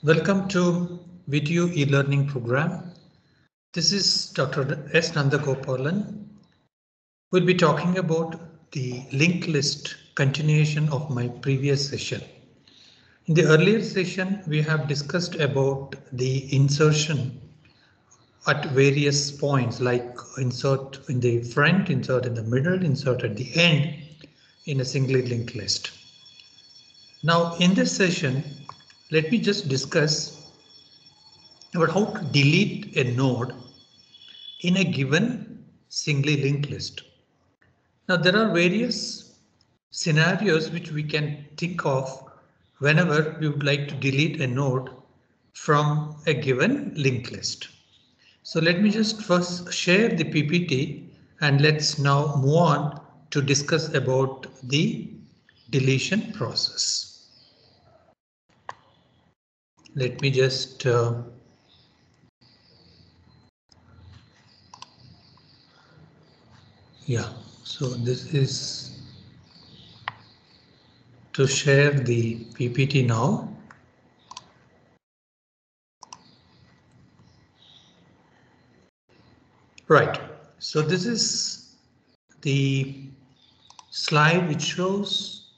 Welcome to Video e-learning program. This is Dr. S. Nandagopalan. We'll be talking about the linked list continuation of my previous session. In the earlier session, we have discussed about the insertion at various points like insert in the front, insert in the middle, insert at the end in a singly linked list. Now in this session, let me just discuss about how to delete a node in a given singly linked list. Now there are various scenarios which we can think of whenever we would like to delete a node from a given linked list. So let me just first share the PPT and let's now move on to discuss about the deletion process. Let me just so this is to share the PPT now. Right, so this is the slide which shows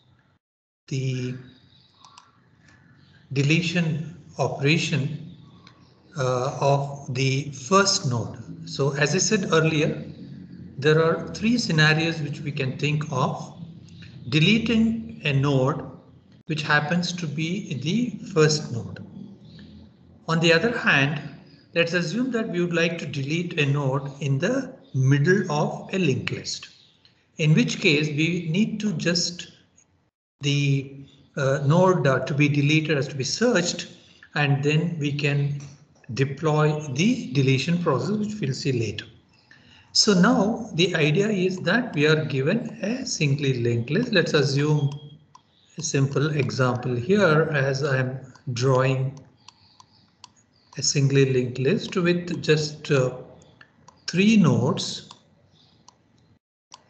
the deletion operation of the first node. So as I said earlier, there are three scenarios which we can think of. Deleting a node which happens to be the first node. On the other hand, let's assume that we would like to delete a node in the middle of a linked list, in which case we need to just the node to be deleted has to be searched, and then we can deploy the deletion process, which we'll see later. So now the idea is that we are given a singly linked list. Let's assume a simple example here as I'm drawing a singly linked list with just 3 nodes.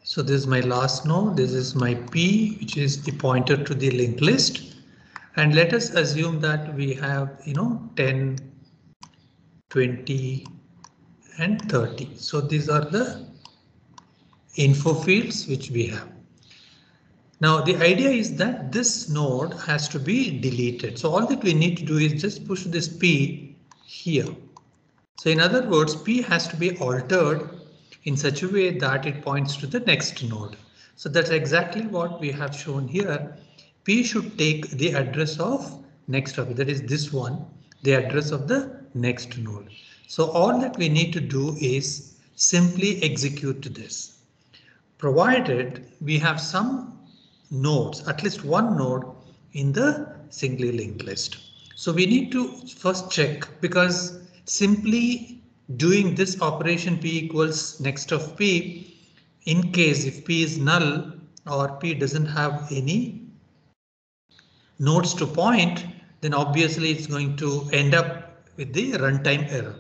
So this is my last node, this is my P, which is the pointer to the linked list. And let us assume that we have, 10, 20, and 30. So these are the info fields which we have. Now the idea is that this node has to be deleted. So all that we need to do is just push this P here. So in other words, P has to be altered in such a way that it points to the next node. So that's exactly what we have shown here. P should take the address of next of it, that is this one, the address of the next node. So all that we need to do is simply execute this, provided we have some nodes, at least one node in the singly linked list. So we need to first check, because simply doing this operation P equals next of P, in case if P is null or P doesn't have any nodes to point, then obviously it's going to end up with the runtime error,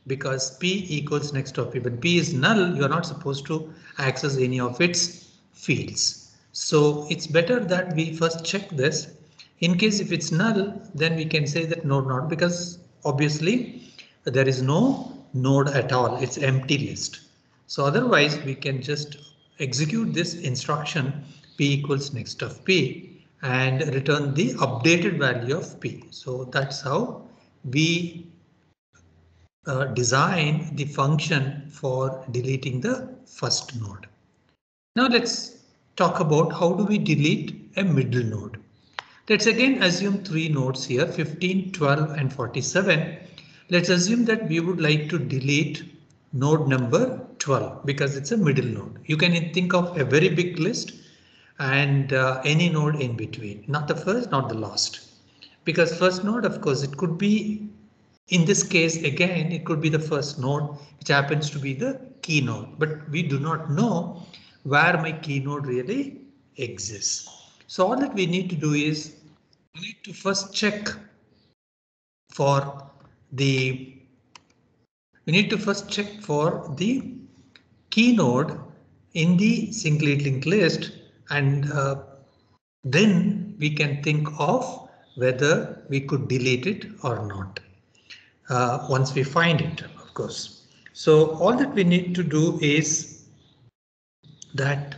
because P equals next of P. When P is null, you're not supposed to access any of its fields. So it's better that we first check this. In case if it's null, then we can say that node not, because obviously there is no node at all. It's empty list. So otherwise we can just execute this instruction P equals next of P and return the updated value of P. So that's how we design the function for deleting the first node. Now let's talk about how do we delete a middle node. Let's again assume 3 nodes here, 15, 12 and 47. Let's assume that we would like to delete node number 12 because it's a middle node. You can think of a very big list and any node in between, not the first, not the last. Because first node, of course, it could be, in this case, again, it could be the first node, which happens to be the key node, but we do not know where my key node really exists. So all that we need to do is we need to first check for the key node in the singly linked list, and then we can think of whether we could delete it or not once we find it, of course. So all that we need to do is that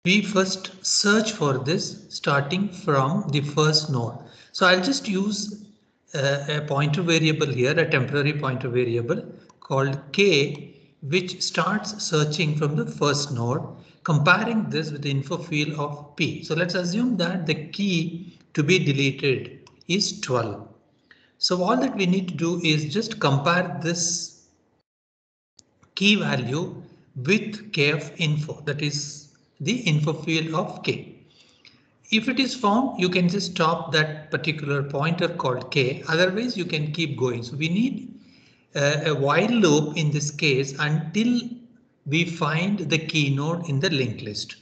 we first search for this starting from the first node. So I'll just use a pointer variable here, a temporary pointer variable called k, which starts searching from the first node, comparing this with the info field of p. So let's assume that the key to be deleted is 12. So all that we need to do is just compare this key value with k of info, that is the info field of k. If it is found, you can just stop that particular pointer called k. Otherwise, you can keep going. So we need a while loop in this case until we find the key node in the linked list.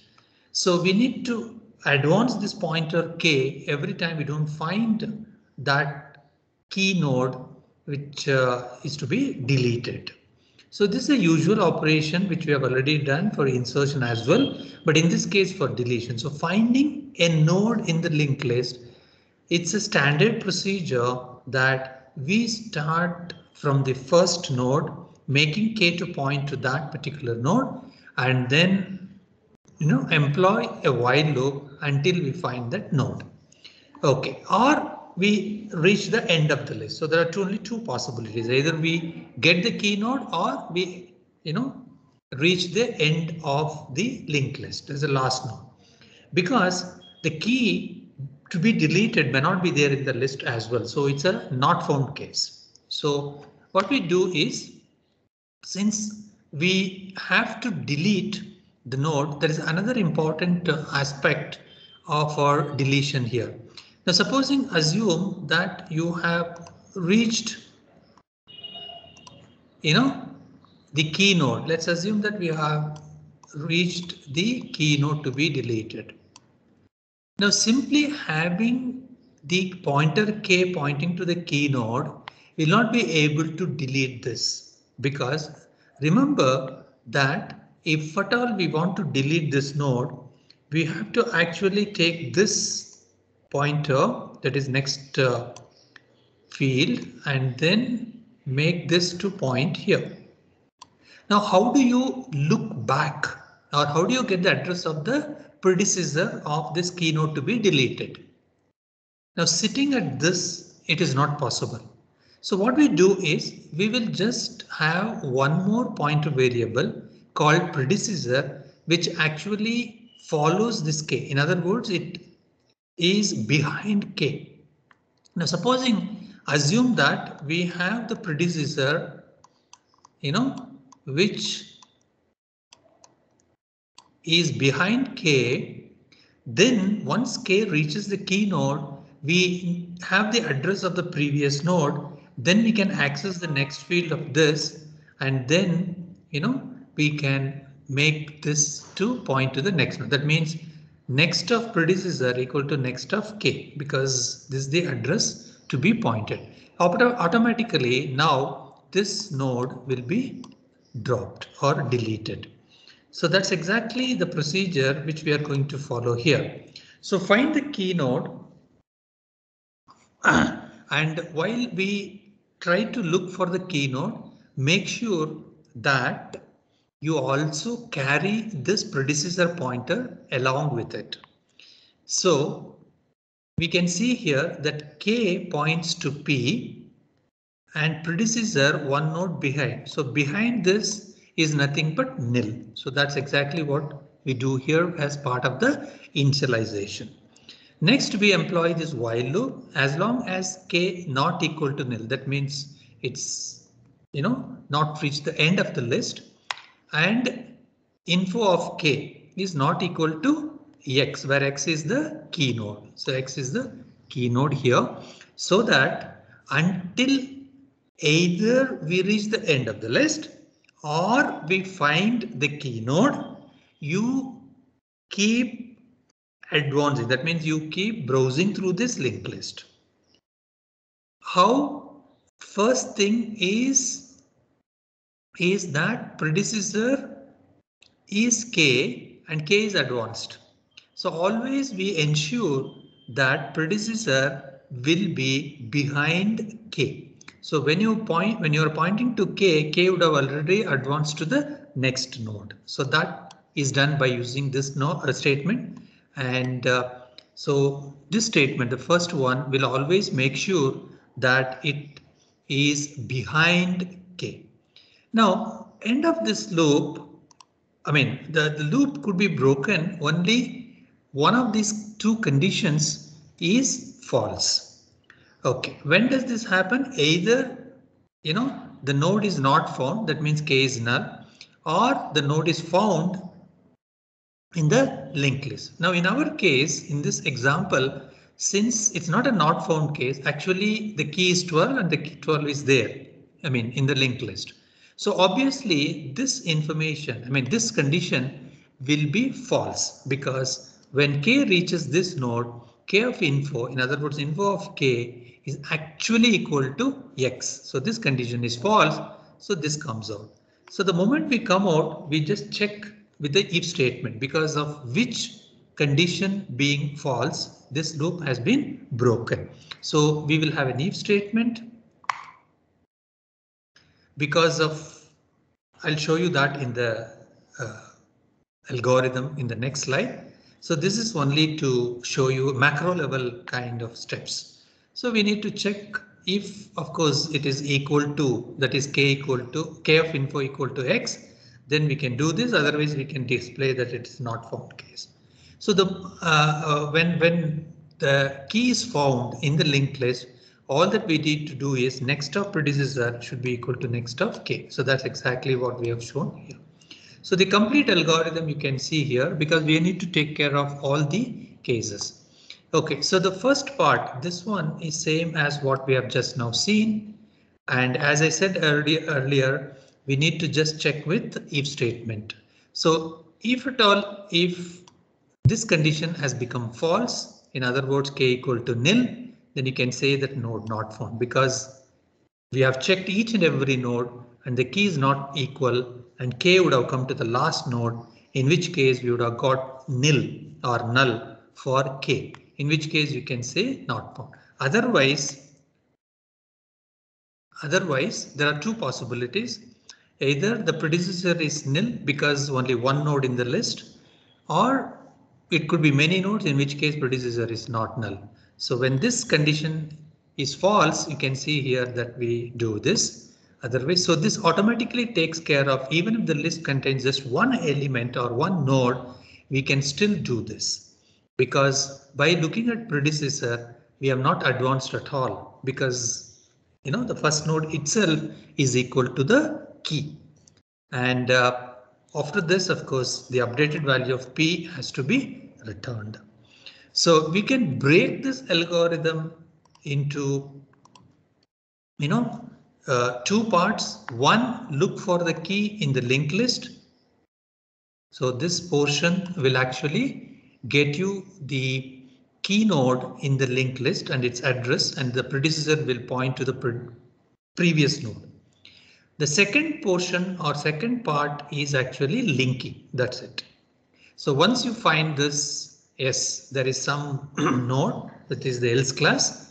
So we need to advance this pointer k every time we don't find that key node which is to be deleted. So this is a usual operation which we have already done for insertion as well, but in this case for deletion. So finding a node in the linked list, it's a standard procedure that we start from the first node, making k to point to that particular node, and then employ a while loop until we find that node. Okay, or we reach the end of the list. So there are only two possibilities. Either we get the key node or we, reach the end of the linked list. There's the last node. Because the key to be deleted may not be there in the list as well. So it's a not found case. So what we do is, since we have to delete the node, there is another important aspect of our deletion here. Now, assume that you have reached, the key node. Let's assume that we have reached the key node to be deleted. Now, simply having the pointer k pointing to the key node will not be able to delete this, because remember that if at all we want to delete this node, we have to actually take this pointer, that is next field, and then make this to point here. Now, how do you look back, or how do you get the address of the predecessor of this key node to be deleted? Now, sitting at this, it is not possible. So what we do is we will just have one more pointer variable called predecessor, which actually follows this k. In other words, it is behind k. Now, assume that we have the predecessor, which is behind k. Then once k reaches the key node, we have the address of the previous node. Then we can access the next field of this, and then we can make this to point to the next node. That means next of predecessor equal to next of k, because this is the address to be pointed. Automatically now this node will be dropped or deleted. So that's exactly the procedure which we are going to follow here. So find the key node, and while we try to look for the key node, make sure that you also carry this predecessor pointer along with it. So we can see here that k points to p and predecessor one node behind. So behind this is nothing but nil. So that's exactly what we do here as part of the initialization. Next, we employ this while loop as long as k not equal to nil. That means it's not reached the end of the list, and info of k is not equal to x, where x is the key node. So x is the key node here, so that until either we reach the end of the list or we find the key node, you keep advancing. That means you keep browsing through this linked list. How? First thing is that predecessor is k and k is advanced. So always we ensure that predecessor will be behind K. So when you are pointing to K would have already advanced to the next node. So that is done by using this statement. And so this statement, the first one, will always make sure that it is behind K. Now, end of this loop, I mean, the loop could be broken only one of these two conditions is false. Okay, when does this happen? Either, the node is not found, that means K is null, or the node is found in the linked list. Now, in our case, in this example, since it's not a not found case, actually the key is 12 and the key 12 is there, I mean, in the linked list. So obviously this information, I mean, this condition will be false because when K reaches this node, K of info, in other words, info of K is actually equal to X. So this condition is false. So this comes out. So the moment we come out, we just check with the if statement, because of which condition being false, this loop has been broken. So we will have an if statement because of, I'll show you that in the algorithm in the next slide. So this is only to show you macro level kind of steps. So we need to check if, of course, it is equal to, that is K equal to K of info equal to X, then we can do this. Otherwise, we can display that it is not found case. So the when the key is found in the linked list, all that we need to do is next of predecessor should be equal to next of K. So that's exactly what we have shown here. So the complete algorithm you can see here because we need to take care of all the cases. OK, so the first part, this one is same as what we have just now seen. And as I said earlier, we need to just check with if statement. So if at all, if this condition has become false, in other words, K equal to nil, then you can say that node not found because we have checked each and every node and the key is not equal and K would have come to the last node, in which case we would have got nil or null for K, in which case you can say not found. Otherwise, there are two possibilities. Either the predecessor is nil because only one node in the list, or it could be many nodes, in which case predecessor is not null. So when this condition is false, you can see here that we do this. Otherwise, so this automatically takes care of, even if the list contains just one element or one node, we can still do this. Because by looking at predecessor, we have not advanced at all because the first node itself is equal to the key. And after this, of course, the updated value of P has to be returned. So we can break this algorithm into, two parts. One, look for the key in the linked list. So this portion will actually get you the key node in the linked list and its address, and the predecessor will point to the previous node. The second portion or second part is actually linking. That's it. So once you find this, yes, there is some node that is the else class,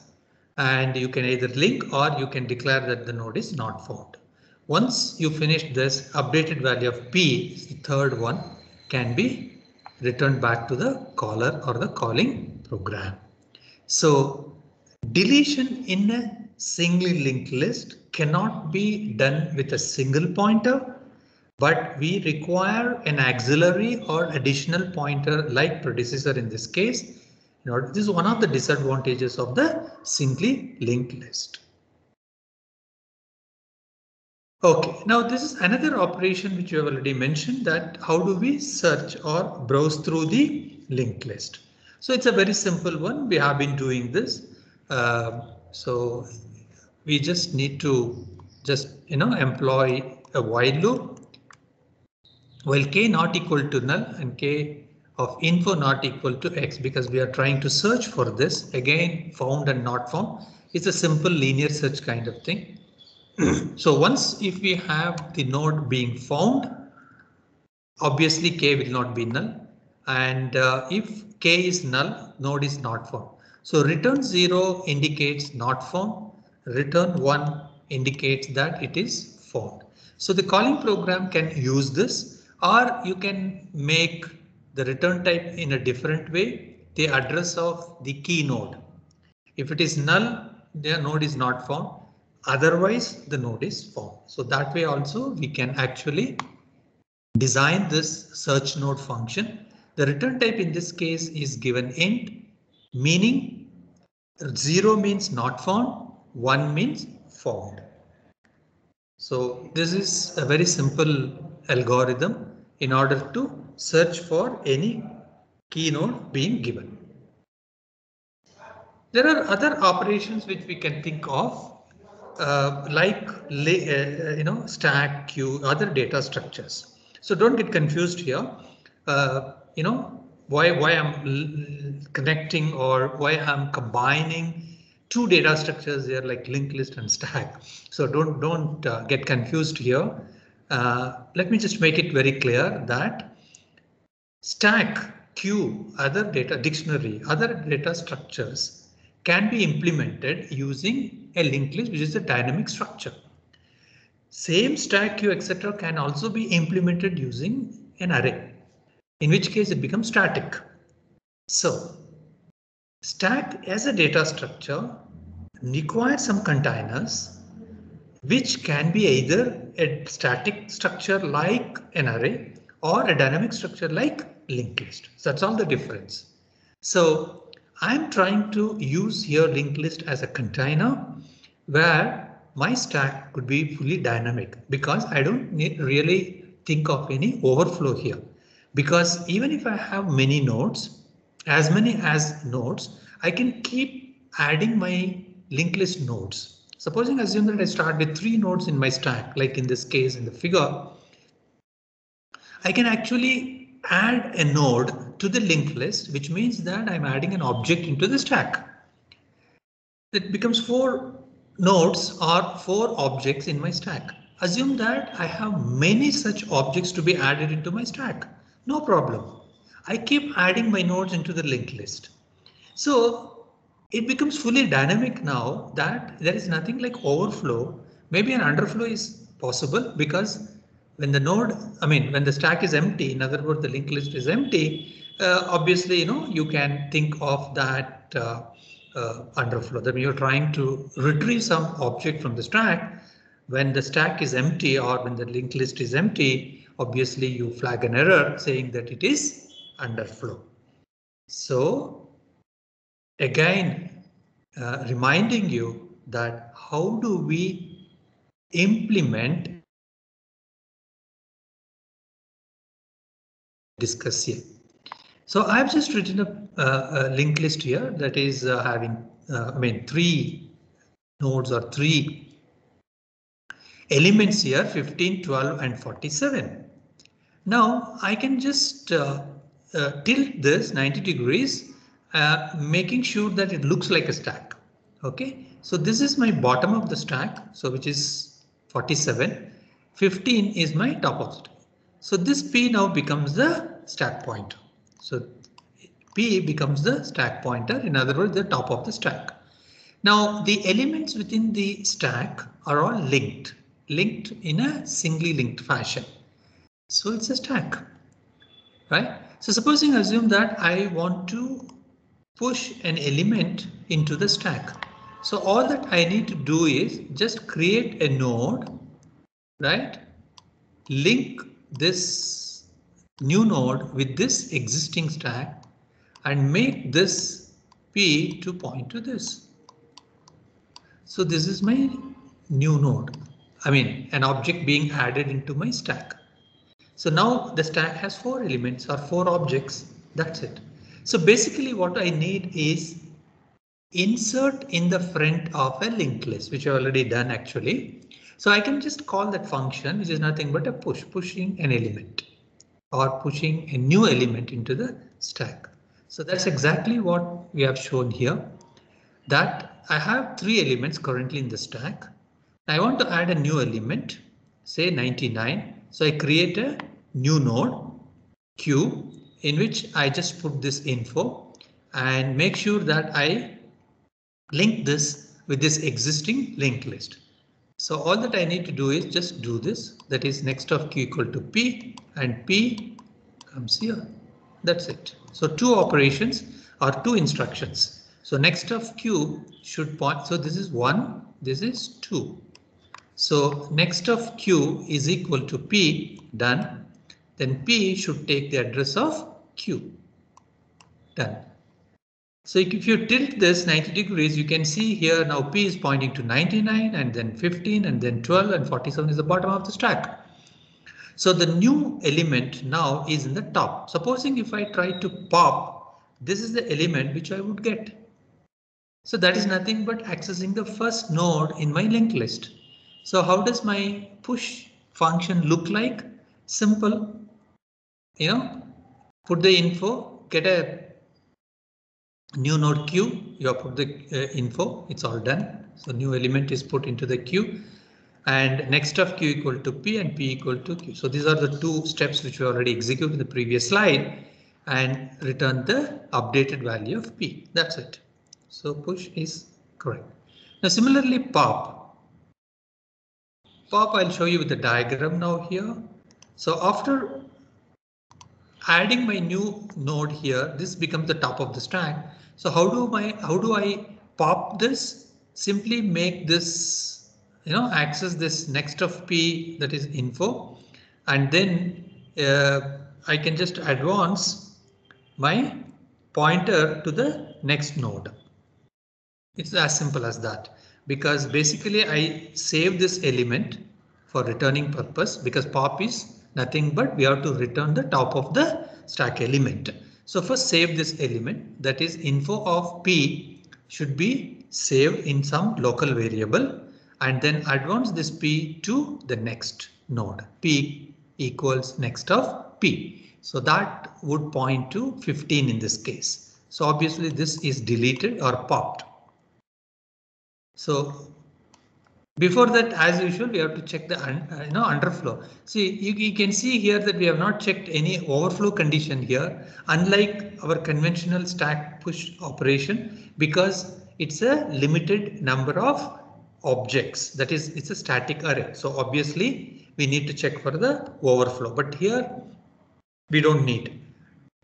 and you can either link or you can declare that the node is not found. Once you finish this, updated value of P, the third one, can be returned back to the caller or the calling program. So deletion in a singly linked list cannot be done with a single pointer, but we require an auxiliary or additional pointer like predecessor in this case. This is one of the disadvantages of the singly linked list. OK, now this is another operation which you have already mentioned, that how do we search or browse through the linked list. So it's a very simple one. We have been doing this. So we just need to employ a while loop. While K not equal to null and K of info not equal to X, because we are trying to search for this, again found and not found. It's a simple linear search kind of thing. So once if we have the node being found, obviously K will not be null, and if K is null, node is not found. So return 0 indicates not found. Return 1 indicates that it is found. So the calling program can use this, or you can make the return type in a different way, the address of the key node. If it is null, the node is not found. Otherwise, the node is found. So that way also we can actually design this search node function. The return type in this case is given int, meaning 0 means not found, 1 means found. So this is a very simple algorithm in order to search for any key node being given. There are other operations which we can think of, like stack, queue, other data structures. So don't get confused here. Why I'm connecting or why I'm combining two data structures here like linked list and stack. So don't get confused here. Let me just make it very clear that stack, queue, other data dictionary, other data structures can be implemented using a linked list, which is a dynamic structure. Same stack, queue, etc. can also be implemented using an array, in which case it becomes static. So stack as a data structure requires some containers, which can be either a static structure like an array or a dynamic structure like linked list. So that's all the difference. So I'm trying to use here linked list as a container where my stack could be fully dynamic, because I don't really think of any overflow here, because even if I have many nodes, as many as nodes, I can keep adding my linked list nodes. Supposing assume that I start with 3 nodes in my stack, like in this case in the figure, I can actually add a node to the linked list, which means that I'm adding an object into the stack. It becomes 4 nodes or 4 objects in my stack. Assume that I have many such objects to be added into my stack. No problem. I keep adding my nodes into the linked list. So it becomes fully dynamic now that there is nothing like overflow. Maybe an underflow is possible because when the when the stack is empty, in other words, the linked list is empty, obviously, you can think of that underflow. That means you're trying to retrieve some object from the stack. When the stack is empty or when the linked list is empty, obviously you flag an error saying that it is underflow. So again, reminding you that how do we implement discuss here. So I've just written a linked list here that is having 3 nodes or 3 elements here, 15, 12 and 47. Now I can just tilt this 90 degrees, making sure that it looks like a stack. OK, so this is my bottom of the stack, so which is 47. 15 is my top of the stack. So this P now becomes the stack pointer. So P becomes the stack pointer, in other words, the top of the stack. Now the elements within the stack are all linked in a singly linked fashion. So it's a stack, right? So supposing assume that I want to push an element into the stack. So all that I need to do is just create a node, right? Link this new node with this existing stack and make this P to point to this. So this is my new node. An object being added into my stack. So now the stack has 4 elements or 4 objects. That's it. So basically what I need is insert in the front of a linked list, which I've already done actually. So I can just call that function, which is nothing but a pushing an element or pushing a new element into the stack. So that's exactly what we have shown here, that I have 3 elements currently in the stack. I want to add a new element, say 99. So I create a new node Q in which I just put this info and make sure that I link this with this existing linked list. So all that I need to do is just do this. That is next of q equal to p, and p comes here. That's it. So two operations or two instructions. So next of q should point. So this is 1, this is 2. So next of q is equal to p, done. Then p should take the address of q, done. So if you tilt this 90 degrees, you can see here now p is pointing to 99 and then 15 and then 12 and 47 is the bottom of the stack. So the new element now is in the top. Supposing if I try to pop, this is the element which I would get. So that is nothing but accessing the first node in my linked list. So how does my push function look like? Simple, put the info, get a new node q, you have put the info, it's all done. So new element is put into the queue, and next of q equal to p and p equal to q. So these are the two steps which we already executed in the previous slide, and return the updated value of p. That's it. So push is correct. Now similarly pop, I'll show you with the diagram now here. So after adding my new node here, this becomes the top of the stack. So how do I pop this? Simply make this, access this next of p, that is info, and then I can just advance my pointer to the next node. It's as simple as that, because basically I save this element for returning purpose, because pop is nothing but we have to return the top of the stack element. So first save this element, that is info of p should be saved in some local variable, and then advance this p to the next node. P equals next of p. So that would point to 15 in this case. So obviously this is deleted or popped. So before that, as usual, we have to check the underflow. See, you can see here that we have not checked any overflow condition here, unlike our conventional stack push operation, because it's a limited number of objects. That is, it's a static array. So obviously we need to check for the overflow, but here we don't need.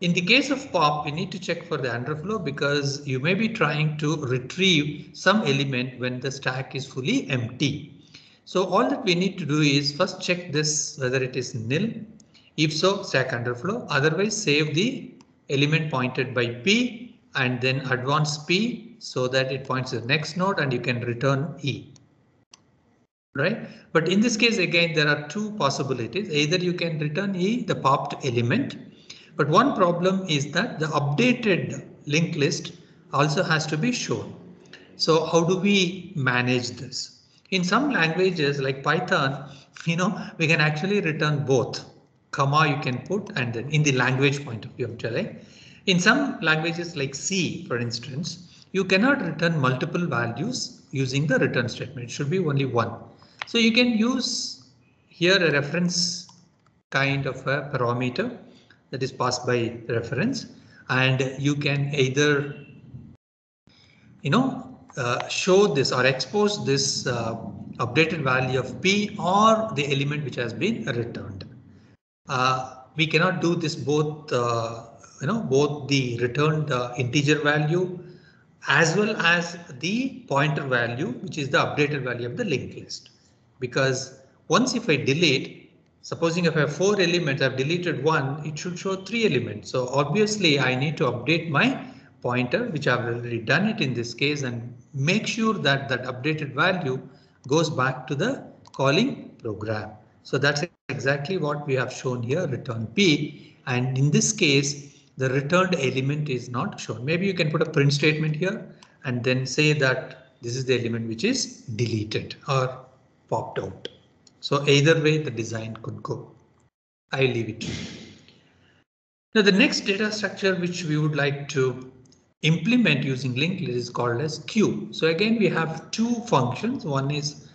In the case of pop, we need to check for the underflow, because you may be trying to retrieve some element when the stack is fully empty. So all that we need to do is first check this whether it is nil. If so, stack underflow. Otherwise, save the element pointed by p and then advance p so that it points to the next node and you can return e. Right? But in this case, again, there are two possibilities. Either you can return e, the popped element. But one problem is that the updated linked list also has to be shown. So how do we manage this? In some languages like Python, we can actually return both. Comma you can put, and then in the language point of view, I'm telling. In some languages like C, for instance, you cannot return multiple values using the return statement. It should be only one. So you can use here a reference kind of a parameter that is passed by reference, and you can either show this or expose this updated value of p or the element which has been returned. We cannot do this both both the returned integer value as well as the pointer value, which is the updated value of the linked list, because once if I delete, supposing if I have 4 elements, I've deleted one, it should show 3 elements. So obviously I need to update my pointer, which I've already done it in this case, and make sure that that updated value goes back to the calling program. So that's exactly what we have shown here, return p, and in this case the returned element is not shown. Maybe you can put a print statement here and then say that this is the element which is deleted or popped out. So either way the design could go. I leave it to you. Now the next data structure which we would like to implement using linked list is called as queue. So again we have two functions. One is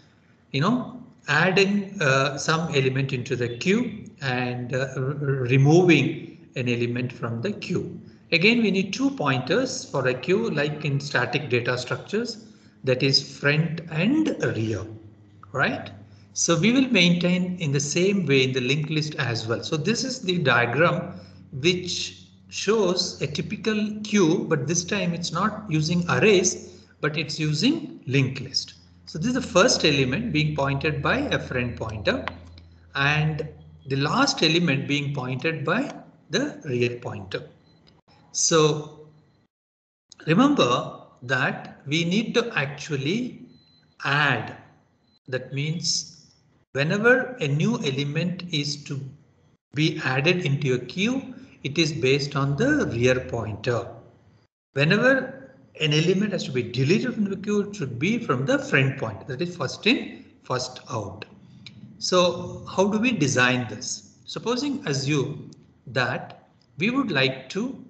adding some element into the queue and removing an element from the queue. Again, we need two pointers for a queue like in static data structures, that is front and rear, right? So we will maintain in the same way in the linked list as well. So this is the diagram which shows a typical queue, but this time it's not using arrays, but it's using linked list. So this is the first element being pointed by a front pointer and the last element being pointed by the rear pointer. So remember that we need to actually add. That means whenever a new element is to be added into a queue, it is based on the rear pointer. Whenever an element has to be deleted from the queue, it should be from the front pointer. That is first in, first out. So how do we design this? Supposing assume that we would like to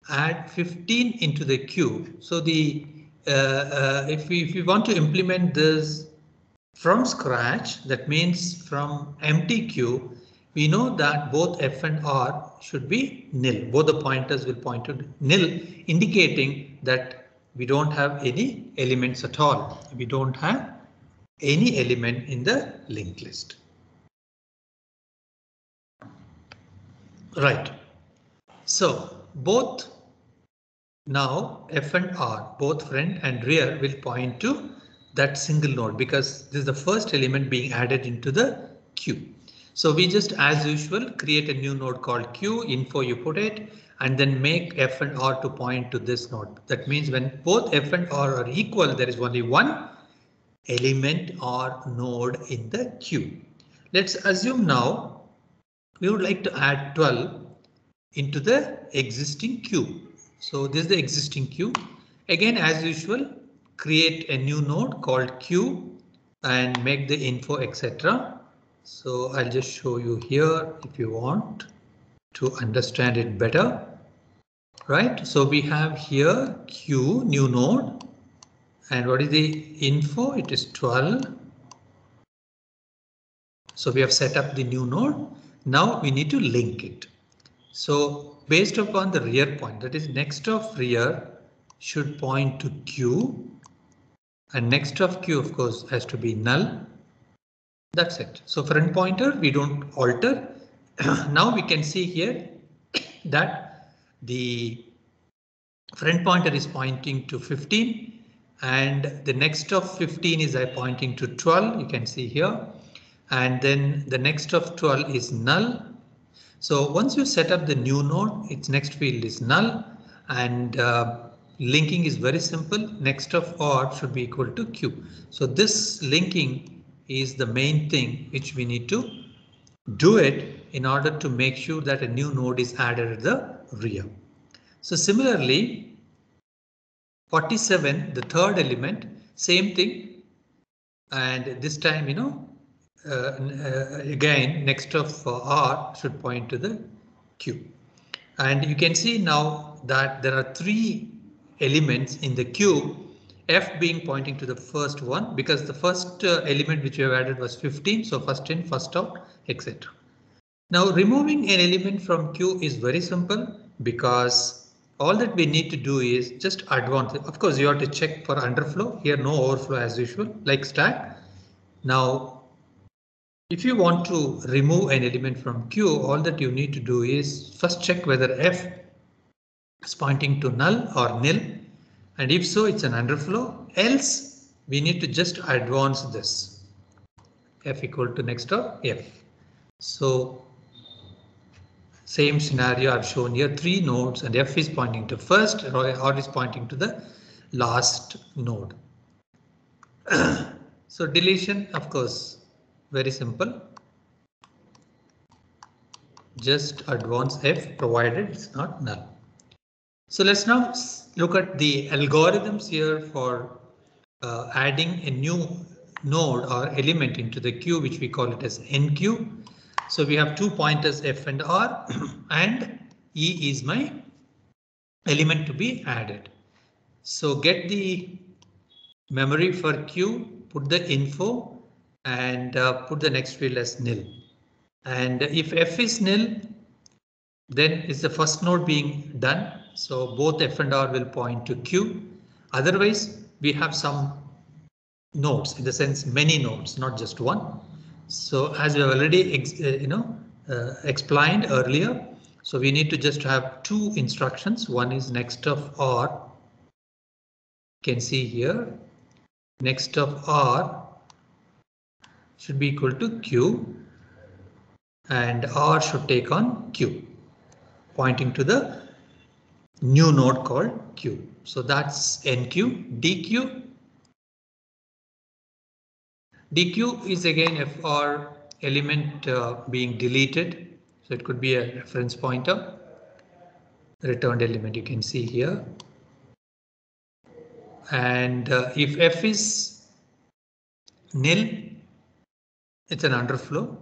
add 15 into the queue. So the if we want to implement this from scratch, that means from empty queue, we know that both F and R should be nil. Both the pointers will point to nil, indicating that we don't have any elements at all. We don't have any element in the linked list. Right. So both now F and R, both front and rear, will point to that single node because this is the first element being added into the queue. So we just, as usual, create a new node called queue, info you put it, and then make F and R to point to this node. That means when both F and R are equal, there is only one element or node in the queue. Let's assume now we would like to add 12 into the existing queue. So this is the existing queue. Again, as usual, create a new node called queue and make the info, etc. So I'll just show you here if you want to understand it better. Right, so we have here queue, new node, and what is the info? It is 12. So we have set up the new node. Now we need to link it. So based upon the rear point, that is next of rear should point to Q, and next of Q of course has to be null. That's it. So front pointer we don't alter. Now we can see here that the front pointer is pointing to 15 and the next of 15 is pointing to 12. You can see here, and then the next of 12 is null. So once you set up the new node, its next field is null, and linking is very simple. Next of R should be equal to Q. So this linking is the main thing which we need to do it in order to make sure that a new node is added at the rear. So similarly, 47, the third element, same thing, and this time, you know, again next of R should point to the Q, and you can see now that there are three elements in the queue, F being pointing to the first one because the first element which we have added was 15, so first in, first out, etc. Now removing an element from queue is very simple because all that we need to do is just advance. Of course you have to check for underflow. Here no overflow as usual, like stack. Now if you want to remove an element from queue, all that you need to do is first check whether F is pointing to null or nil, and if so, it's an underflow. Else we need to just advance this F equal to next of F. So same scenario I've shown here, three nodes, and F is pointing to first, R is pointing to the last node. So deletion, of course, very simple. Just advance F provided it's not null. So let's now look at the algorithms here for adding a new node or element into the queue, which we call it as NQ. So we have two pointers F and R and E is my element to be added. So get the memory for Q, put the info and put the next field as nil. And if F is nil, then is the first node being done. So both F and R will point to Q. Otherwise, we have some nodes, in the sense many nodes, not just one. So as we have already explained earlier, so we need to just have two instructions. One is next of R. You can see here, next of R should be equal to Q, and R should take on Q, pointing to the new node called Q. So that's NQ. DQ is again FR element being deleted. So it could be a reference pointer. Returned element you can see here. And if F is nil, it's an underflow,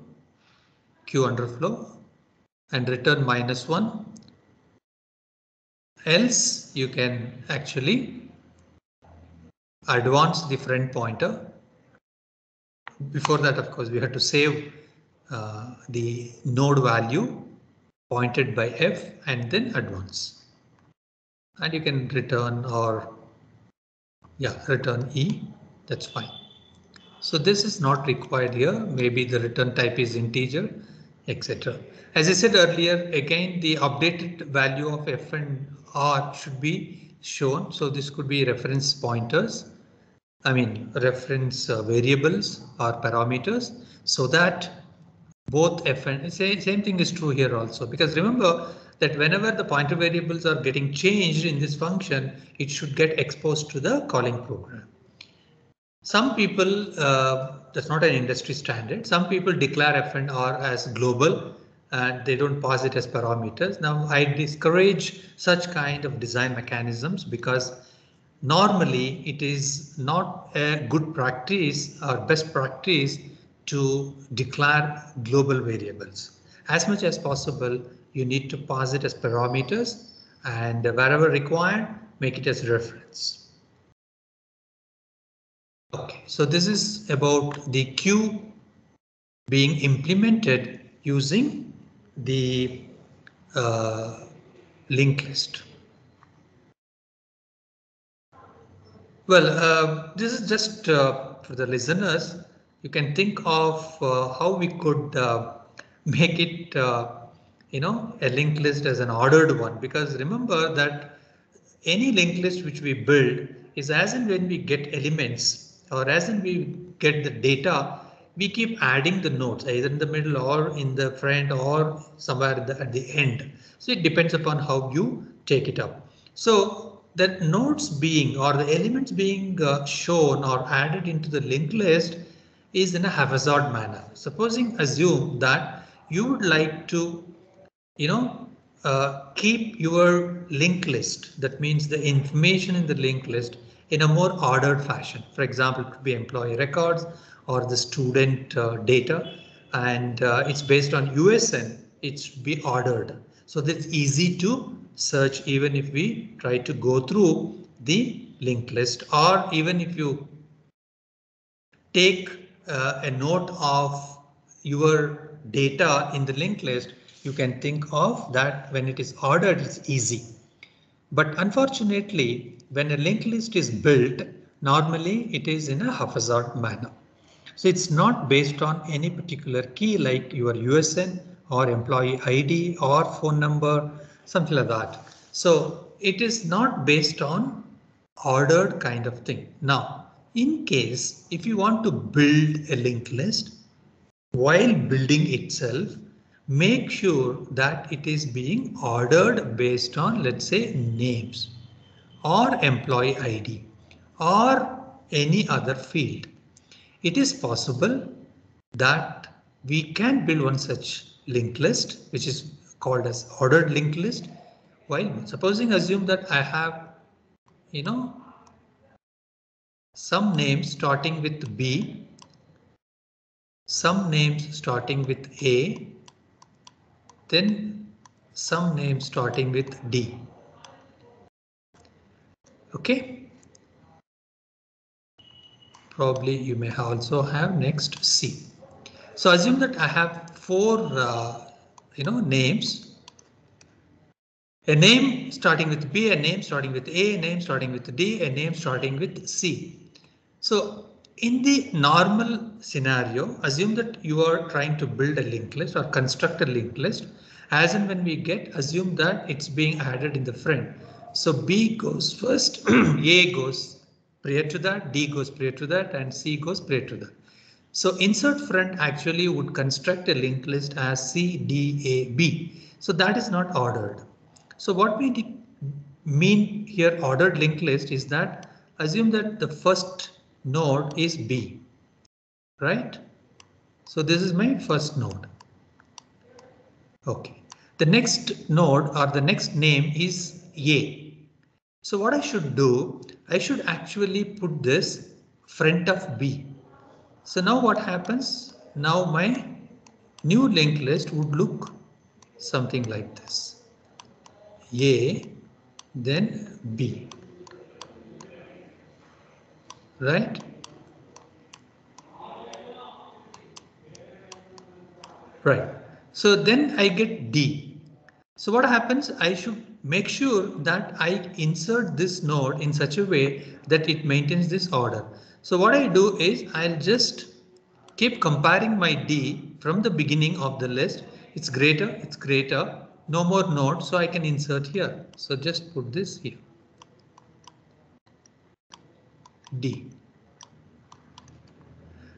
Q underflow, and return -1. Else you can actually advance the friend pointer. Before that, of course, we have to save the node value pointed by F and then advance. And you can return return E. That's fine. So this is not required here. Maybe the return type is integer, etc. As I said earlier, again, the updated value of F and R should be shown. So this could be reference pointers. Reference variables or parameters, so that both F and same thing is true here also, because remember that whenever the pointer variables are getting changed in this function, it should get exposed to the calling program. Some people, that's not an industry standard. Some people declare F and R as global and they don't pass it as parameters. Now I discourage such kind of design mechanisms because normally it is not a good practice or best practice to declare global variables. As much as possible, you need to pass it as parameters, and wherever required, make it as reference. Okay, so this is about the queue being implemented using the linked list. Well, this is just for the listeners. You can think of how we could make it, a linked list as an ordered one, because remember that any linked list which we build is as and when we get elements, or as and we get the data, we keep adding the nodes either in the middle or in the front or somewhere at the end. So it depends upon how you take it up. So the nodes being, or the elements being shown or added into the linked list is in a haphazard manner. Assume that you would like to keep your linked list, that means the information in the linked list, in a more ordered fashion. For example, it could be employee records or the student data, and it's based on USN. It's be ordered, so that's easy to search even if we try to go through the linked list, or even if you take a note of your data in the linked list, you can think of that when it is ordered, it's easy. But unfortunately, when a linked list is built, normally it is in a haphazard manner. So it's not based on any particular key like your USN or employee ID or phone number, something like that. So it is not based on ordered kind of thing. Now, in case if you want to build a linked list, while building itself, make sure that it is being ordered based on, let's say, names or employee ID or any other field. It is possible that we can build one such linked list, which is called as ordered linked list. While assume that I have, some names starting with B, some names starting with A, then some names starting with D. Okay. Probably you may also have next C. So assume that I have four, names. A name starting with B, a name starting with A, a name starting with D, a name starting with C. So in the normal scenario, assume that you are trying to build a linked list or construct a linked list. As and when we get, assume that it's being added in the front. So B goes first, A goes prior to that, D goes prior to that, and C goes prior to that. So insert front actually would construct a linked list as C, D, A, B. So that is not ordered. So what we mean here ordered linked list is that assume that the first node is B, right? So this is my first node. OK, the next node or the next name is A. So what I should do, I should actually put this front of B. So now what happens? Now my new linked list would look something like this. A, then B. Right? Right. So then I get D. So what happens? I should make sure that I insert this node in such a way that it maintains this order. So what I do is I'll just keep comparing my D from the beginning of the list. It's greater, no more nodes, so I can insert here. So just put this here. D.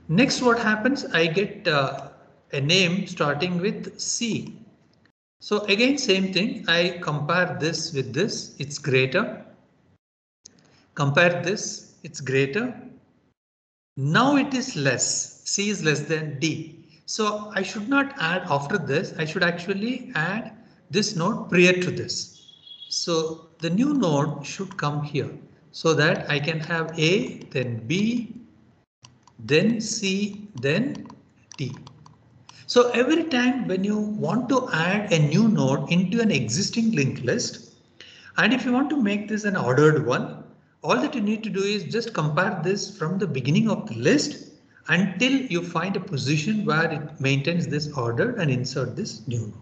Next, what happens? I get a name starting with C. So again, same thing. I compare this with this. It's greater. Compare this. It's greater. Now it is less. C is less than D. So I should not add after this. I should actually add this node prior to this. So the new node should come here so that I can have A, then B, then C, then D. So every time when you want to add a new node into an existing linked list, and if you want to make this an ordered one, all that you need to do is just compare this from the beginning of the list until you find a position where it maintains this order and insert this new node.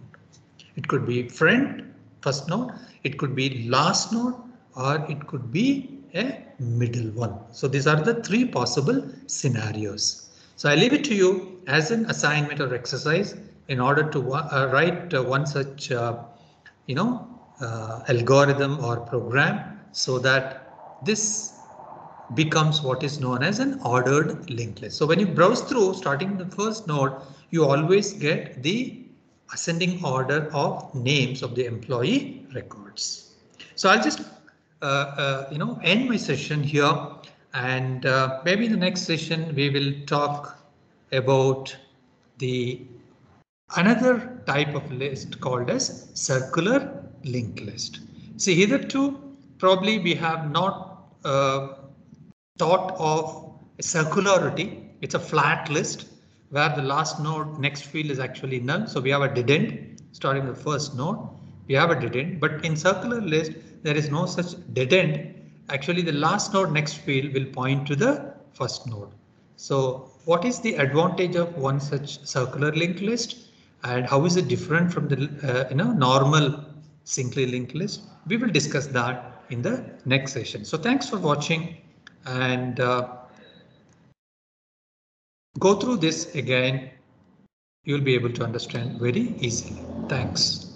It could be first node, it could be last node, or it could be a middle one. So these are the three possible scenarios. So I leave it to you as an assignment or exercise in order to write one such algorithm or program so that this becomes what is known as an ordered linked list. So when you browse through starting the first node, you always get the ascending order of names of the employee records. So I'll just end my session here, and maybe in the next session we will talk about the another type of list called as circular linked list. See, hitherto probably we have not thought of circularity. It's a flat list where the last node next field is actually null. So we have a dead end starting the first node. We have a dead end, but in circular list there is no such dead end. Actually, the last node next field will point to the first node. So what is the advantage of one such circular linked list, and how is it different from the normal singly linked list? We will discuss that in the next session. So thanks for watching, and go through this again. You'll be able to understand very easily. Thanks.